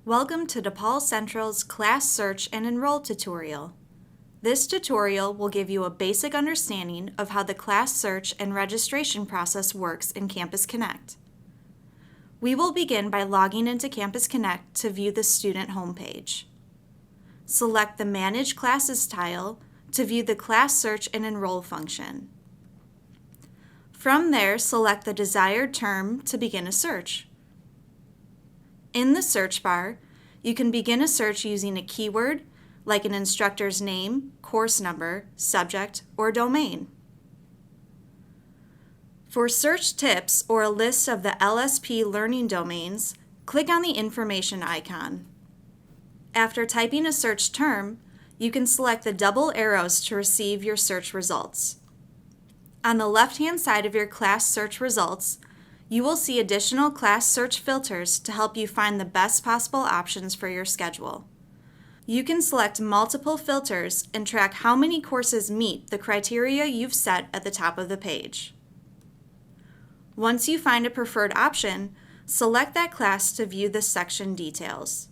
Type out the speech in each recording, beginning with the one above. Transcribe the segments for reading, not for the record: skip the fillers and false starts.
Welcome to DePaul Central's Class Search and Enroll tutorial. This tutorial will give you a basic understanding of how the class search and registration process works in Campus Connect. We will begin by logging into Campus Connect to view the student homepage. Select the Manage Classes tile to view the Class Search and Enroll function. From there, select the desired term to begin a search. In the search bar, you can begin a search using a keyword like an instructor's name, course number, subject, or domain. For search tips or a list of the LSP learning domains, click on the information icon. After typing a search term, you can select the double arrows to receive your search results. On the left-hand side of your class search results, you will see additional class search filters to help you find the best possible options for your schedule. You can select multiple filters and track how many courses meet the criteria you've set at the top of the page. Once you find a preferred option, select that class to view the section details.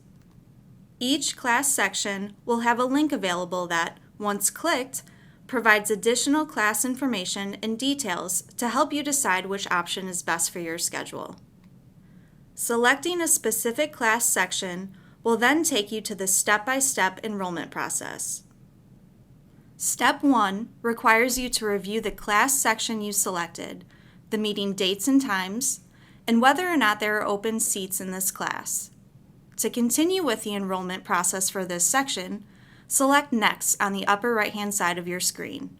Each class section will have a link available that, once clicked, provides additional class information and details to help you decide which option is best for your schedule. Selecting a specific class section will then take you to the step-by-step enrollment process. Step 1 requires you to review the class section you selected, the meeting dates and times, and whether or not there are open seats in this class. To continue with the enrollment process for this section, select Next on the upper right-hand side of your screen.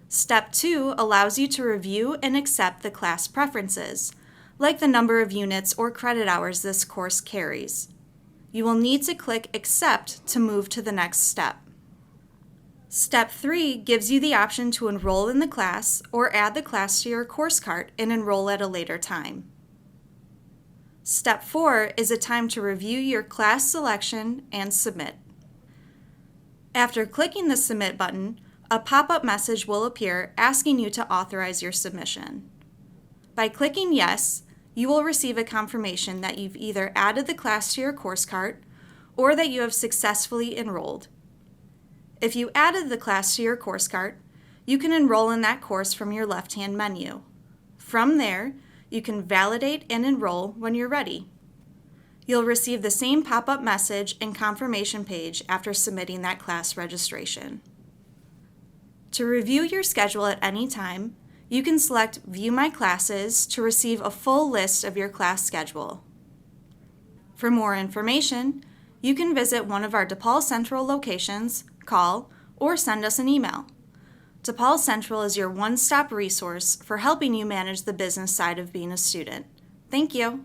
Step 2 allows you to review and accept the class preferences, like the number of units or credit hours this course carries. You will need to click Accept to move to the next step. Step 3 gives you the option to enroll in the class or add the class to your course cart and enroll at a later time. Step 4 is a time to review your class selection and submit. After clicking the Submit button, a pop-up message will appear asking you to authorize your submission. By clicking Yes, you will receive a confirmation that you've either added the class to your course cart or that you have successfully enrolled. If you added the class to your course cart, you can enroll in that course from your left-hand menu. From there, you can validate and enroll when you're ready. You'll receive the same pop-up message and confirmation page after submitting that class registration. To review your schedule at any time, you can select View My Classes to receive a full list of your class schedule. For more information, you can visit one of our DePaul Central locations, call, or send us an email. DePaul Central is your one-stop resource for helping you manage the business side of being a student. Thank you.